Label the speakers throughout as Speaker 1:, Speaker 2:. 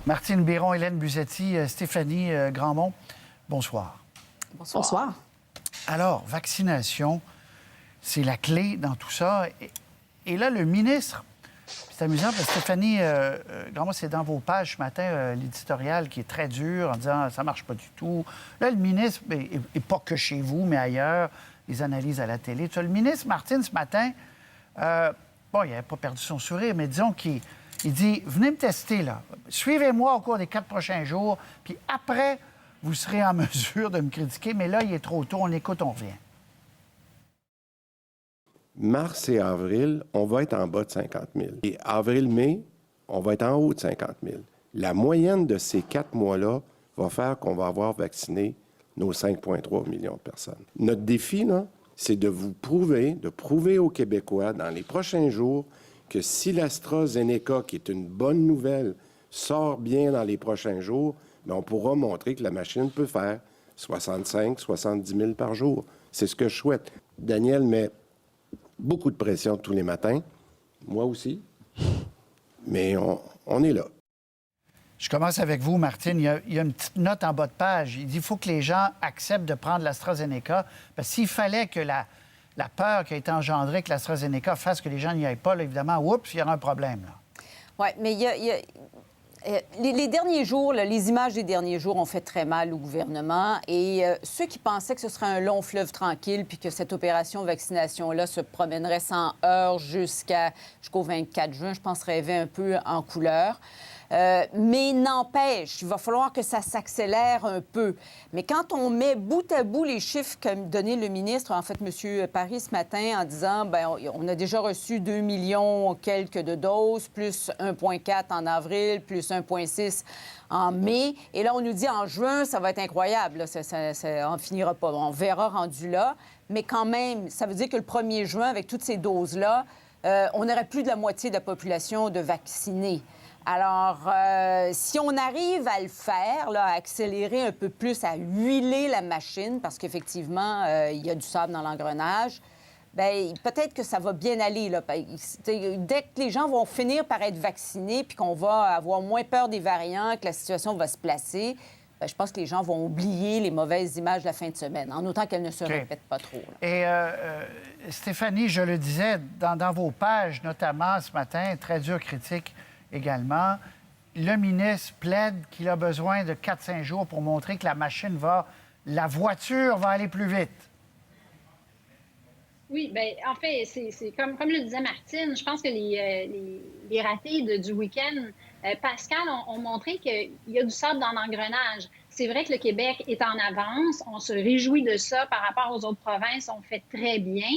Speaker 1: Martine Biron, Hélène Buzetti, Stéphanie Grandmont, bonsoir.
Speaker 2: Bonsoir.
Speaker 3: Bonsoir.
Speaker 1: Alors, vaccination, c'est la clé dans tout ça. Et là, le ministre, c'est amusant parce que Stéphanie Grandmont, c'est dans vos pages ce matin, l'éditorial qui est très dur en disant ça marche pas du tout. Là, le ministre, et pas que chez vous, mais ailleurs, les analyses à la télé. Le ministre Martine, ce matin, bon, il n'avait pas perdu son sourire, mais disons qu'il dit, venez me tester, là. Suivez-moi au cours des 4 prochains jours, puis après, vous serez en mesure de me critiquer. Mais là, il est trop tôt. On écoute, on revient.
Speaker 4: Mars et avril, on va être en bas de 50 000. Et avril-mai, on va être en haut de 50 000. La moyenne de ces 4 mois-là va faire qu'on va avoir vacciné nos 5,3 millions de personnes. Notre défi, là, c'est de prouver aux Québécois dans les prochains jours que si l'AstraZeneca, qui est une bonne nouvelle, sort bien dans les prochains jours, bien, on pourra montrer que la machine peut faire 65 70 000 par jour. C'est ce que je souhaite. Daniel met beaucoup de pression tous les matins, moi aussi, mais on est là.
Speaker 1: Je commence avec vous, Martine. Il y a une petite note en bas de page. Il dit qu'il faut que les gens acceptent de prendre l'AstraZeneca. Parce que s'il fallait que la peur qui a été engendrée que l'AstraZeneca fasse que les gens n'y aillent pas, là, évidemment, oups, il y aura un problème.
Speaker 2: Oui, mais les derniers jours, là, les images des derniers jours ont fait très mal au gouvernement. Et ceux qui pensaient que ce serait un long fleuve tranquille puis que cette opération vaccination-là se promènerait sans heurts jusqu'au 24 juin, je pense rêver un peu en couleur. Mais n'empêche, il va falloir que ça s'accélère un peu. Mais quand on met bout à bout les chiffres qu'a donné le ministre, en fait, M. Paris, ce matin, en disant, bien, on a déjà reçu 2 millions quelques de doses, plus 1,4 en avril, plus 1,6 en mai. Et là, on nous dit en juin, ça va être incroyable. Là, on ne finira pas. On verra rendu là. Mais quand même, ça veut dire que le 1er juin, avec toutes ces doses-là, on aurait plus de la moitié de la population de vaccinés. Alors, si on arrive à le faire, là, à accélérer un peu plus, à huiler la machine, parce qu'effectivement, il y a du sable dans l'engrenage, bien, peut-être que ça va bien aller. Là. Dès que les gens vont finir par être vaccinés puis qu'on va avoir moins peur des variants, que la situation va se placer, bien, je pense que les gens vont oublier les mauvaises images de la fin de semaine, en autant qu'elles ne se répètent pas trop. Là.
Speaker 1: Et Stéphanie, je le disais, dans vos pages, notamment ce matin, très dur critique également, le ministre plaide qu'il a besoin de 4-5 jours pour montrer que la voiture va aller plus vite.
Speaker 3: Oui, bien, en fait, c'est comme le disait Martine, je pense que les ratés du week-end, Pascal, ont montré qu'il y a du sable dans l'engrenage. C'est vrai que le Québec est en avance. On se réjouit de ça par rapport aux autres provinces. On fait très bien.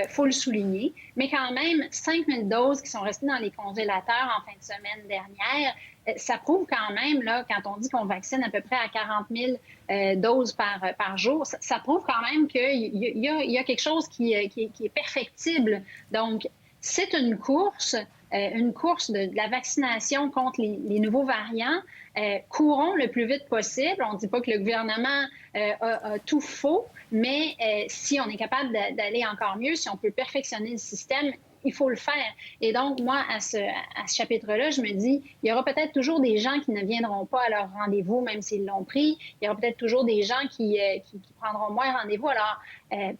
Speaker 3: Faut le souligner. Mais quand même, 5 000 doses qui sont restées dans les congélateurs en fin de semaine dernière, ça prouve quand même, là, quand on dit qu'on vaccine à peu près à 40 000 doses par jour, ça prouve quand même qu'il y a quelque chose qui est perfectible. Donc, c'est une course de la vaccination contre les nouveaux variants. Courons le plus vite possible. On ne dit pas que le gouvernement a tout faux, mais si on est capable d'aller encore mieux, si on peut perfectionner le système, il faut le faire. Et donc, moi, à ce chapitre-là, je me dis, il y aura peut-être toujours des gens qui ne viendront pas à leur rendez-vous, même s'ils l'ont pris. Il y aura peut-être toujours des gens qui prendront moins rendez-vous. Alors,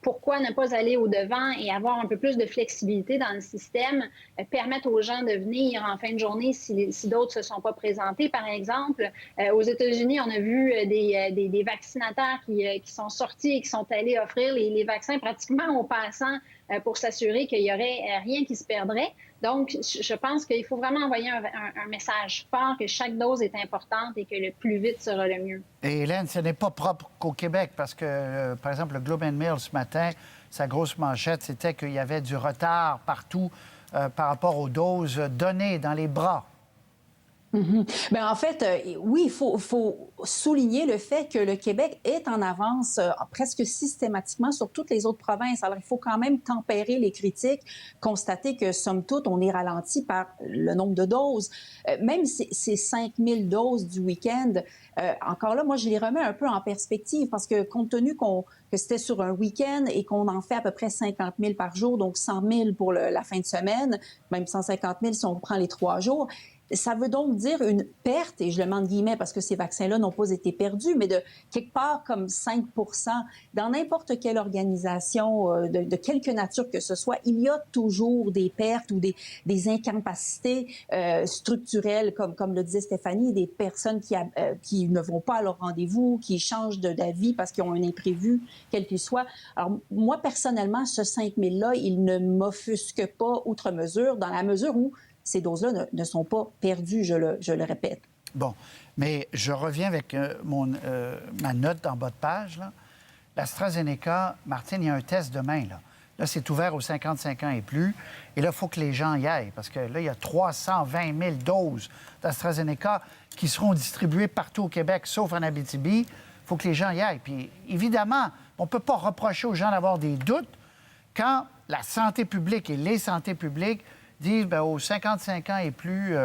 Speaker 3: pourquoi ne pas aller au-devant et avoir un peu plus de flexibilité dans le système, permettre aux gens de venir en fin de journée si d'autres ne se sont pas présentés, par exemple. Aux États-Unis, on a vu des vaccinateurs qui sont sortis et qui sont allés offrir les vaccins pratiquement aux passants pour s'assurer qu'il n'y aurait rien qui se perdrait. Donc, je pense qu'il faut vraiment envoyer un message fort que chaque dose est importante et que le plus vite sera le mieux.
Speaker 1: Et Hélène, ce n'est pas propre qu'au Québec parce que, par exemple, le Globe and Mail ce matin, sa grosse manchette, c'était qu'il y avait du retard partout par rapport aux doses données dans les bras.
Speaker 5: Bien, en fait, oui, il faut souligner le fait que le Québec est en avance presque systématiquement sur toutes les autres provinces. Alors, il faut quand même tempérer les critiques, constater que, somme toute, on est ralenti par le nombre de doses. Même ces 5 000 doses du week-end, encore là, moi, je les remets un peu en perspective parce que compte tenu que c'était sur un week-end et qu'on en fait à peu près 50 000 par jour, donc 100 000 pour la fin de semaine, même 150 000 si on prend les 3 jours, Ça veut donc dire une perte, et je le mets en guillemets parce que ces vaccins-là n'ont pas été perdus, mais de quelque part comme 5 dans n'importe quelle organisation, de quelque nature que ce soit, il y a toujours des pertes ou des incapacités structurelles, comme le disait Stéphanie, des personnes qui ne vont pas à leur rendez-vous, qui changent d'avis parce qu'ils ont un imprévu, quel qu'il soit. Alors, moi, personnellement, ce 5 000-là, il ne m'offusque pas outre mesure, dans la mesure où ces doses-là ne sont pas perdues, je le répète.
Speaker 1: Bon, mais je reviens avec ma note en bas de page. Là. L'AstraZeneca, Martine, il y a un test demain. Là, c'est ouvert aux 55 ans et plus. Et là, il faut que les gens y aillent, parce que là, il y a 320 000 doses d'AstraZeneca qui seront distribuées partout au Québec, sauf en Abitibi. Il faut que les gens y aillent. Puis, évidemment, on ne peut pas reprocher aux gens d'avoir des doutes quand la santé publique et les santé publiques disent bien, aux 55 ans et plus,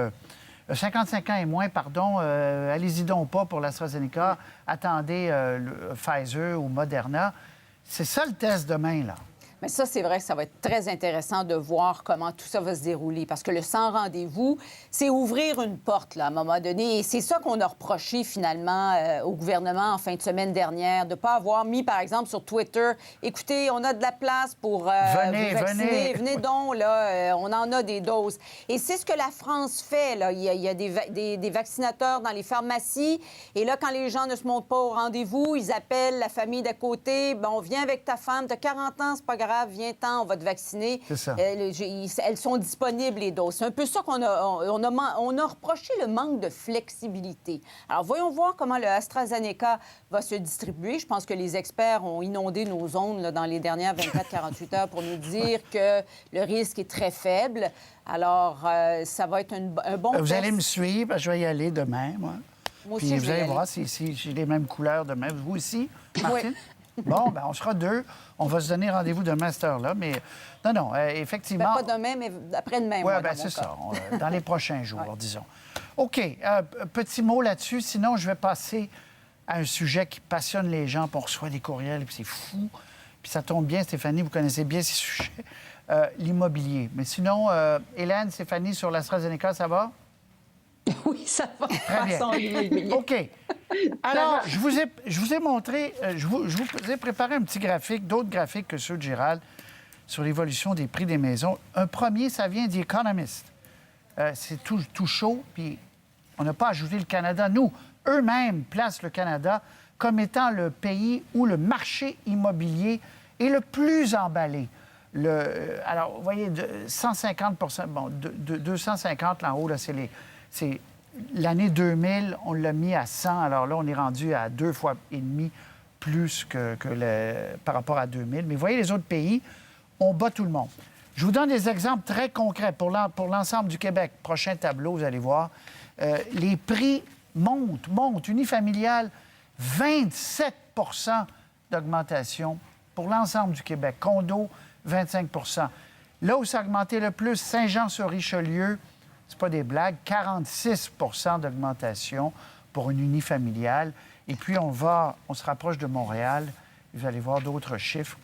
Speaker 1: 55 ans et moins, pardon, allez-y donc pas pour l'AstraZeneca, attendez le Pfizer ou Moderna. C'est ça le test demain, là.
Speaker 2: Mais ça, c'est vrai que ça va être très intéressant de voir comment tout ça va se dérouler. Parce que le sans rendez-vous, c'est ouvrir une porte, là, à un moment donné. Et c'est ça qu'on a reproché, finalement, au gouvernement en fin de semaine dernière, de ne pas avoir mis, par exemple, sur Twitter, écoutez, on a de la place pour vous vacciner. Venez donc, là, on en a des doses. Et c'est ce que la France fait, là. Il y a des vaccinateurs dans les pharmacies. Et là, quand les gens ne se montrent pas au rendez-vous, ils appellent la famille d'à côté. Bon, viens avec ta femme, t'as 40 ans, c'est pas grave. Viens-t'en, on va te vacciner.
Speaker 1: C'est ça.
Speaker 2: Elles sont disponibles, les doses. C'est un peu ça qu'on a reproché, le manque de flexibilité. Alors, voyons voir comment le AstraZeneca va se distribuer. Je pense que les experts ont inondé nos zones là, dans les dernières 24-48 heures pour nous dire que le risque est très faible. Alors, ça va être un bon
Speaker 1: Vous
Speaker 2: test.
Speaker 1: allez me suivre, parce que je vais y aller demain, moi.
Speaker 2: Moi aussi,
Speaker 1: Puis
Speaker 2: je
Speaker 1: vous
Speaker 2: vais y
Speaker 1: allez
Speaker 2: aller.
Speaker 1: voir si j'ai les mêmes couleurs demain. Vous aussi, Martine?
Speaker 2: Oui.
Speaker 1: Bon, bien, on sera deux. On va se donner rendez-vous demain à cette heure-là. Mais non, effectivement...
Speaker 2: Ben, pas demain, mais après-demain.
Speaker 1: Oui,
Speaker 2: moi,
Speaker 1: bien,
Speaker 2: dans mon
Speaker 1: c'est
Speaker 2: cas.
Speaker 1: ça. Dans les prochains jours, disons. OK. Petit mot là-dessus. Sinon, je vais passer à un sujet qui passionne les gens. Puis on reçoit des courriels, puis c'est fou. Puis ça tombe bien, Stéphanie, vous connaissez bien ces sujets. L'immobilier. Mais sinon, Hélène, Stéphanie, sur l'AstraZeneca, ça va?
Speaker 5: Oui, ça va.
Speaker 1: Très bien. OK. Alors, je vous ai montré, je vous ai préparé un petit graphique, d'autres graphiques que ceux de Gérald, sur l'évolution des prix des maisons. Un premier, ça vient d'The Economist. C'est tout chaud, puis on n'a pas ajouté le Canada. Nous, eux-mêmes placent le Canada comme étant le pays où le marché immobilier est le plus emballé. Alors, vous voyez, 150 bon, 250 là en haut, là, c'est l'année 2000, on l'a mis à 100. Alors là, on est rendu à 2,5 fois plus par rapport à 2000. Mais vous voyez, les autres pays, on bat tout le monde. Je vous donne des exemples très concrets pour l'ensemble du Québec. Prochain tableau, vous allez voir. Les prix montent. Unifamilial, 27 d'augmentation pour l'ensemble du Québec. Condo, 25 Là où ça a augmenté le plus, Saint-Jean-sur-Richelieu, c'est pas des blagues, 46 d'augmentation pour une unifamiliale. Et puis, on se rapproche de Montréal. Vous allez voir d'autres chiffres.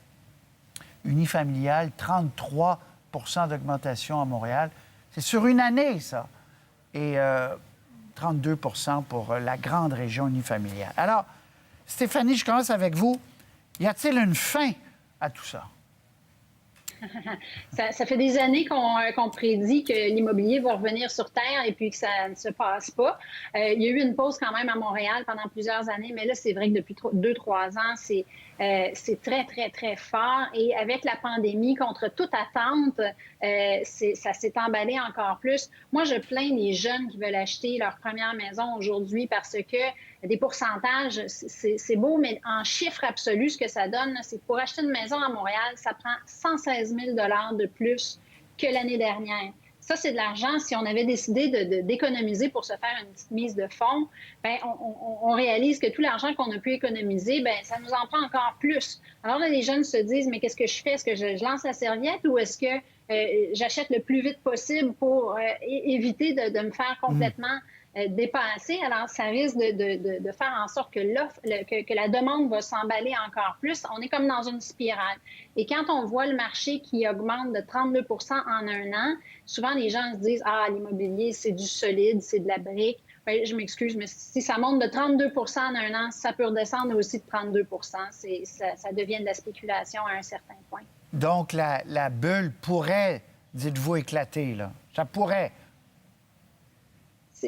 Speaker 1: Unifamilial, 33 d'augmentation à Montréal. C'est sur une année, ça. Et 32 pour la grande région unifamiliale. Alors, Stéphanie, je commence avec vous. Y a-t-il une fin à tout ça?
Speaker 3: Ça fait des années qu'on prédit que l'immobilier va revenir sur Terre et puis que ça ne se passe pas. Il y a eu une pause quand même à Montréal pendant plusieurs années, mais là, c'est vrai que depuis 2-3 ans, c'est très, très, très fort. Et avec la pandémie, contre toute attente, ça s'est emballé encore plus. Moi, je plains les jeunes qui veulent acheter leur première maison aujourd'hui parce que des pourcentages, c'est beau, mais en chiffres absolus, ce que ça donne, c'est pour acheter une maison à Montréal, ça prend 116 000 $ de plus que l'année dernière. Ça, c'est de l'argent. Si on avait décidé d'économiser pour se faire une petite mise de fonds, bien, on réalise que tout l'argent qu'on a pu économiser, bien, ça nous en prend encore plus. Alors là, les jeunes se disent, mais qu'est-ce que je fais? Est-ce que je lance la serviette ou est-ce que j'achète le plus vite possible pour éviter de me faire complètement dépassé. Alors, ça risque de faire en sorte que que la demande va s'emballer encore plus. On est comme dans une spirale. Et quand on voit le marché qui augmente de 32 en un an, souvent les gens se disent « Ah, l'immobilier, c'est du solide, c'est de la brique. » Je m'excuse, mais si ça monte de 32 en un an, ça peut redescendre aussi de 32 ça devient de la spéculation à un certain point.
Speaker 1: Donc, la bulle pourrait, dites-vous, éclater, là. Ça pourrait.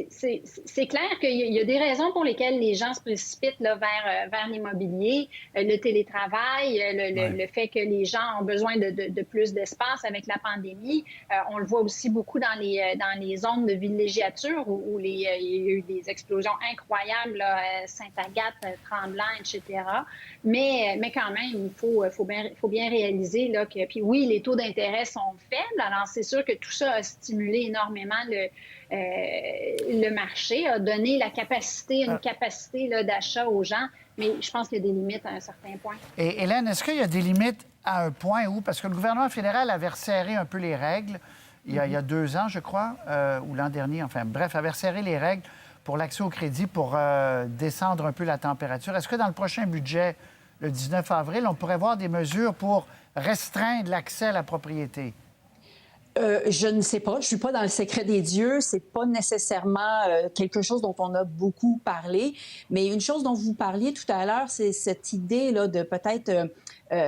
Speaker 3: C'est clair qu'il y a des raisons pour lesquelles les gens se précipitent là, vers l'immobilier, le télétravail, le fait que les gens ont besoin de plus d'espace avec la pandémie. On le voit aussi beaucoup dans les zones de villégiature où il y a eu des explosions incroyables, là, Sainte-Agathe, Tremblant, etc. Mais quand même, il faut bien réaliser là, que... Puis oui, les taux d'intérêt sont faibles. Alors, c'est sûr que tout ça a stimulé énormément le marché, a donné une capacité là, d'achat aux gens, mais je pense qu'il y a des limites à un certain point.
Speaker 1: Et Hélène, est-ce qu'il y a des limites à un point où, parce que le gouvernement fédéral avait resserré un peu les règles il y a 2 ans, je crois, ou l'an dernier, enfin bref, avait resserré les règles pour l'accès au crédit pour descendre un peu la température. Est-ce que dans le prochain budget, le 19 avril, on pourrait voir des mesures pour restreindre l'accès à la propriété?
Speaker 5: Je ne sais pas. Je suis pas dans le secret des dieux. C'est pas nécessairement quelque chose dont on a beaucoup parlé. Mais une chose dont vous parliez tout à l'heure, c'est cette idée là de peut-être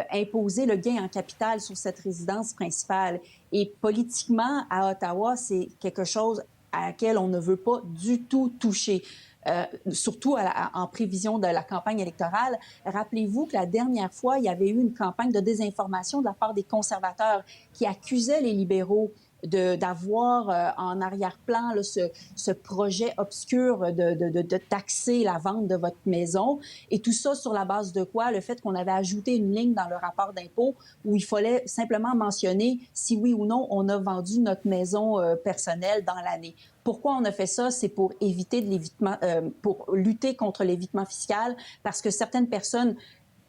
Speaker 5: imposer le gain en capital sur cette résidence principale. Et politiquement, à Ottawa, c'est quelque chose à laquelle on ne veut pas du tout toucher. Surtout en prévision de la campagne électorale. Rappelez-vous que la dernière fois, il y avait eu une campagne de désinformation de la part des conservateurs qui accusaient les libéraux d'avoir en arrière-plan là, ce projet obscur de taxer la vente de votre maison. Et tout ça sur la base de quoi? Le fait qu'on avait ajouté une ligne dans le rapport d'impôt où il fallait simplement mentionner si oui ou non on a vendu notre maison personnelle dans l'année. Pourquoi on a fait ça? C'est pour éviter pour lutter contre l'évitement fiscal, parce que certaines personnes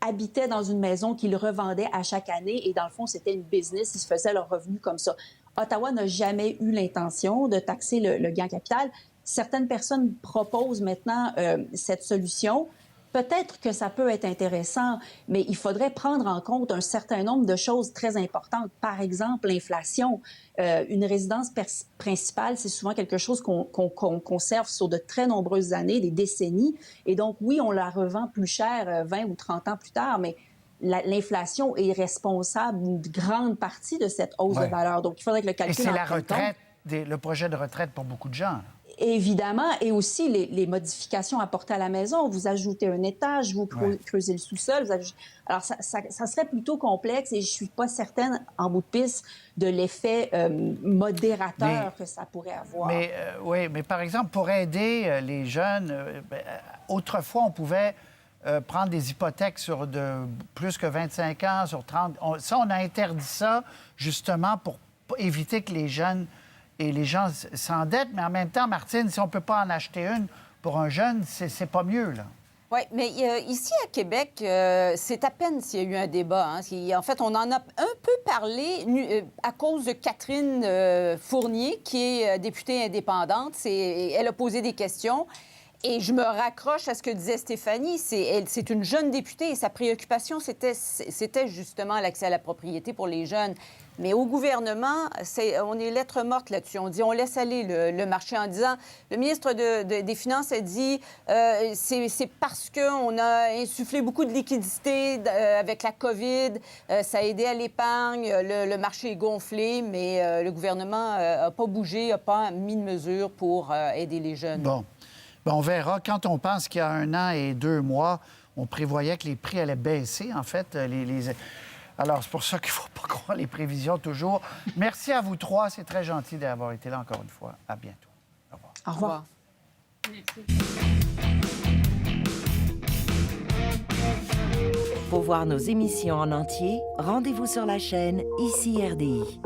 Speaker 5: habitaient dans une maison qu'ils revendaient à chaque année et dans le fond, c'était une business, ils se faisaient leur revenu comme ça. Ottawa n'a jamais eu l'intention de taxer le gain capital. Certaines personnes proposent maintenant cette solution. Peut-être que ça peut être intéressant, mais il faudrait prendre en compte un certain nombre de choses très importantes. Par exemple, l'inflation. Une résidence principale, c'est souvent quelque chose qu'on conserve sur de très nombreuses années, des décennies. Et donc, oui, on la revend plus cher 20 ou 30 ans plus tard, mais l'inflation est responsable d'une grande partie de cette hausse de valeur. Donc, il faudrait que le calcul...
Speaker 1: Et c'est la retraite, le projet de retraite pour beaucoup de gens.
Speaker 5: Évidemment, et aussi les modifications apportées à la maison. Vous ajoutez un étage, vous creusez le sous-sol. Alors, ça serait plutôt complexe et je ne suis pas certaine, en bout de piste, de l'effet modérateur que ça pourrait avoir.
Speaker 1: Oui, mais par exemple, pour aider les jeunes, autrefois, on pouvait prendre des hypothèques sur plus que 25 ans, sur 30... on a interdit ça, justement, pour éviter que les jeunes... Et les gens s'endettent, mais en même temps, Martine, si on ne peut pas en acheter une pour un jeune, c'est pas mieux, là.
Speaker 2: Oui, mais ici à Québec, c'est à peine s'il y a eu un débat. Hein. En fait, on en a un peu parlé à cause de Catherine Fournier, qui est députée indépendante. Elle a posé des questions. Et je me raccroche à ce que disait Stéphanie. C'est une jeune députée et sa préoccupation, c'était justement l'accès à la propriété pour les jeunes. Mais au gouvernement, on est lettre morte là-dessus. On dit, on laisse aller le marché en disant... Le ministre des Finances a dit, c'est parce qu'on a insufflé beaucoup de liquidités avec la COVID, ça a aidé à l'épargne, le marché est gonflé, mais le gouvernement n'a pas bougé, n'a pas mis de mesures pour aider les jeunes.
Speaker 1: Bon, on verra. Quand on pense qu'il y a 1 an et 2 mois, on prévoyait que les prix allaient baisser, en fait. Alors, c'est pour ça qu'il ne faut pas croire les prévisions toujours. Merci à vous 3. C'est très gentil d'avoir été là encore une fois. À bientôt. Au revoir.
Speaker 5: Au revoir.
Speaker 3: Merci.
Speaker 6: Pour voir nos émissions en entier, rendez-vous sur la chaîne ICI RDI.